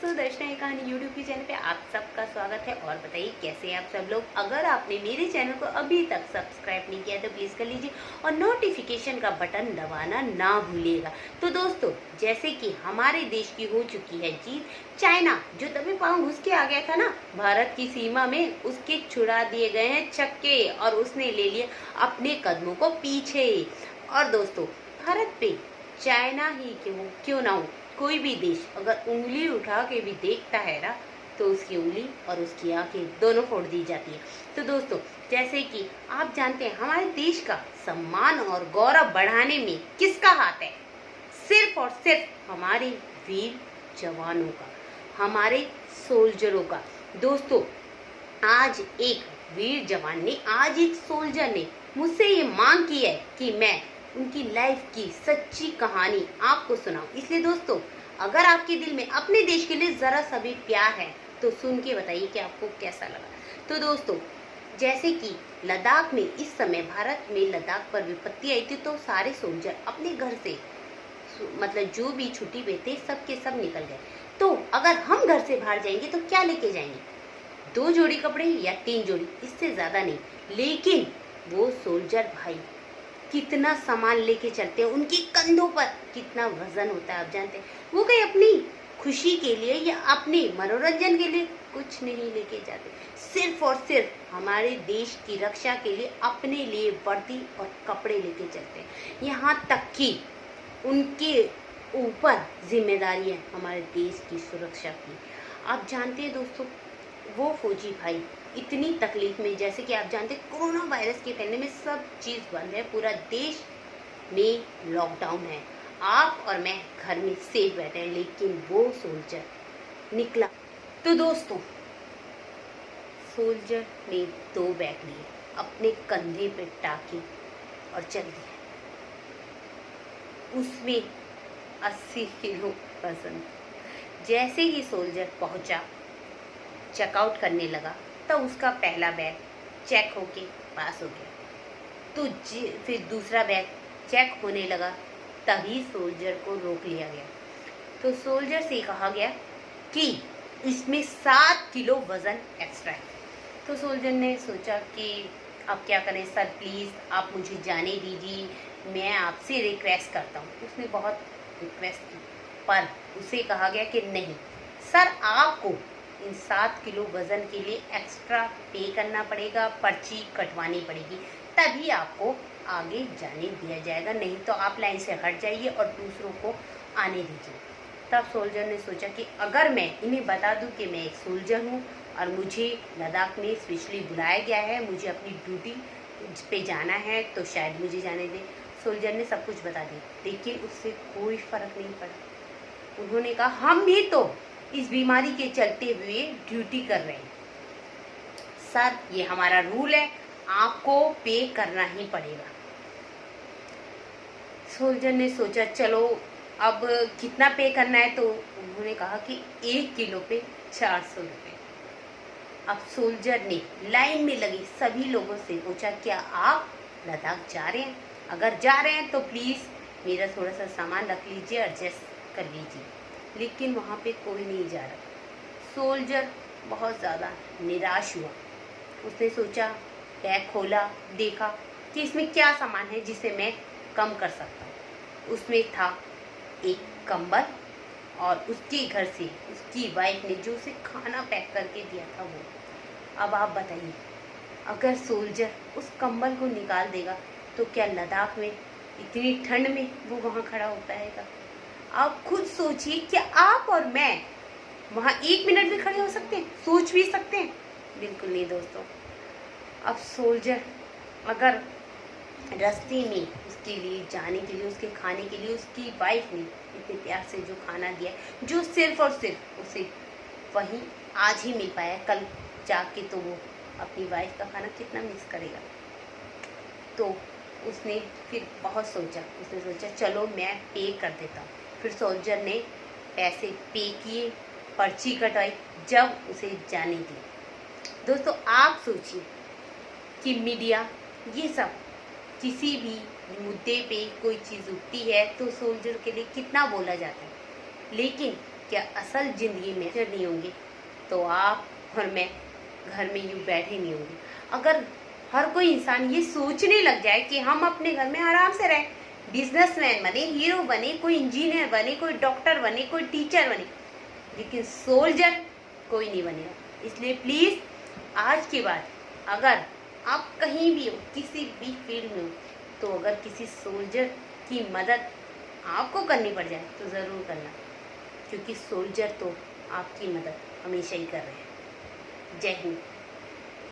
दोस्तों, दर्शना ये कहानी यूट्यूब के चैनल पे आप सबका स्वागत है। और बताइए कैसे हैं आप सब लोग। अगर आपने मेरे चैनल को अभी तक सब्सक्राइब नहीं किया तो प्लीज़ कर लीजिए और नोटिफिकेशन का बटन दबाना ना भूलिएगा। तो दोस्तों, जैसे कि हमारे देश की हो चुकी है जीत, चाइना जो तभी पाँव घुस के आ गया था ना भारत की सीमा में, उसके छुड़ा दिए गए हैं छक्के और उसने ले लिया अपने कदमों को पीछे। और दोस्तों, भारत पे चाइना ही क्यों ना हो, कोई भी देश अगर उंगली उठा के भी देखता है ना तो उसकी उंगली और उसकी आंखें दोनों फोड़ दी जाती है। तो दोस्तों, जैसे कि आप जानते हैं हमारे देश का सम्मान और गौरव बढ़ाने में किसका हाथ है? सिर्फ और सिर्फ हमारे वीर जवानों का, हमारे सोल्जरों का। दोस्तों, आज एक वीर जवान ने, आज एक सोल्जर ने मुझसे ये मांग की है कि मैं उनकी लाइफ की सच्ची कहानी आपको सुनाऊं। इसलिए दोस्तों, अगर आपके दिल में अपने देश के लिए जरा सा भी प्यार है तो सुन के बताइए कि आपको कैसा लगा। तो दोस्तों, जैसे कि लद्दाख में इस समय, भारत में लद्दाख पर विपत्ति आई थी तो सारे सोल्जर अपने घर से, मतलब जो भी छुट्टी पे थे सब के सब निकल गए। तो अगर हम घर से बाहर जाएंगे तो क्या लेके जाएंगे? 2 जोड़ी कपड़े या 3 जोड़ी, इससे ज्यादा नहीं। लेकिन वो सोल्जर भाई कितना सामान लेके चलते हैं, उनके कंधों पर कितना वजन होता है आप जानते हैं। वो कहीं अपनी खुशी के लिए या अपने मनोरंजन के लिए कुछ नहीं लेके जाते, सिर्फ और सिर्फ हमारे देश की रक्षा के लिए अपने लिए वर्दी और कपड़े लेके चलते हैं। यहाँ तक कि उनके ऊपर जिम्मेदारी है हमारे देश की सुरक्षा की। आप जानते हैं दोस्तों, वो फौजी भाई इतनी तकलीफ में, जैसे कि आप जानते हैं कोरोना वायरस के फैलने में सब चीज़ बंद है, पूरा देश में लॉकडाउन है, आप और मैं घर में सेफ बैठे हैं, लेकिन वो सोल्जर निकला। तो दोस्तों, सोल्जर ने 2 बैग लिए, अपने कंधे पे टाके और चल दिया। उसमें 80 किलो वजन। जैसे ही सोल्जर पहुंचा, चेकआउट करने लगा, तो उसका पहला बैग चेक होके पास हो गया। तो फिर दूसरा बैग चेक होने लगा, तभी सोल्जर को रोक लिया गया। तो सोल्जर से कहा गया कि इसमें 7 किलो वजन एक्स्ट्रा है। तो सोल्जर ने सोचा कि अब क्या करें सर, प्लीज़ आप मुझे जाने दीजिए, मैं आपसे रिक्वेस्ट करता हूँ। उसने बहुत रिक्वेस्ट की, पर उसे कहा गया कि नहीं सर, आपको इन 7 किलो वजन के लिए एक्स्ट्रा पे करना पड़ेगा, पर्ची कटवानी पड़ेगी, तभी आपको आगे जाने दिया जाएगा, नहीं तो आप लाइन से हट जाइए और दूसरों को आने दीजिए। तब सोल्जर ने सोचा कि अगर मैं इन्हें बता दूं कि मैं एक सोल्जर हूं और मुझे लद्दाख में स्पेशली बुलाया गया है, मुझे अपनी ड्यूटी पे जाना है, तो शायद मुझे जाने दें। सोल्जर ने सब कुछ बता दिया, लेकिन उससे कोई फर्क नहीं पड़ा। उन्होंने कहा हम भी तो इस बीमारी के चलते हुए ड्यूटी कर रहे हैं सर, ये हमारा रूल है, आपको पे करना ही पड़ेगा। सोल्जर ने सोचा चलो अब कितना पे करना है, तो उन्होंने कहा कि 1 किलो पे 400 रुपये। अब सोल्जर ने लाइन में लगे सभी लोगों से पूछा, क्या आप लद्दाख जा रहे हैं? अगर जा रहे हैं तो प्लीज़ मेरा थोड़ा सा सामान रख लीजिए, एडजस्ट कर लीजिए। लेकिन वहाँ पे कोई नहीं जा रहा। सोल्जर बहुत ज़्यादा निराश हुआ। उसने सोचा, बैग खोला, देखा कि इसमें क्या सामान है जिसे मैं कम कर सकता हूँ। उसमें था एक कंबल और उसके घर से उसकी वाइफ ने जो उसे खाना पैक करके दिया था वो। अब आप बताइए, अगर सोल्जर उस कंबल को निकाल देगा तो क्या लद्दाख में इतनी ठंड में वो वहाँ खड़ा होता है? आप खुद सोचिए, क्या आप और मैं वहाँ 1 मिनट भी खड़े हो सकते हैं? सोच भी सकते हैं? बिल्कुल नहीं दोस्तों। अब सोल्जर अगर रास्ते में उसके लिए जाने के लिए, उसके खाने के लिए उसकी वाइफ ने इतने प्यार से जो खाना दिया, जो सिर्फ और सिर्फ उसे वहीं आज ही मिल पाया, कल जाके तो वो अपनी वाइफ का खाना कितना मिस करेगा। तो उसने फिर बहुत सोचा, उसने सोचा चलो मैं पे कर देता हूँ। फिर सोल्जर ने पैसे पे किए, पर्ची कटवाई, जब उसे जाने दी। दोस्तों, आप सोचिए कि मीडिया ये सब किसी भी मुद्दे पे कोई चीज़ उठती है तो सोल्जर के लिए कितना बोला जाता है, लेकिन क्या असल ज़िंदगी में नहीं होंगे तो आप और मैं घर में यूँ बैठे नहीं होंगे। अगर हर कोई इंसान ये सोचने लग जाए कि हम अपने घर में आराम से रहें, बिजनेसमैन बने, हीरो बने, कोई इंजीनियर बने, कोई डॉक्टर बने, कोई टीचर बने, लेकिन सोल्जर कोई नहीं बनेगा। इसलिए प्लीज़ आज के बाद अगर आप कहीं भी हो, किसी भी फील्ड में हो, तो अगर किसी सोल्जर की मदद आपको करनी पड़ जाए तो ज़रूर करना, क्योंकि सोल्जर तो आपकी मदद हमेशा ही कर रहे हैं। जय हिंद।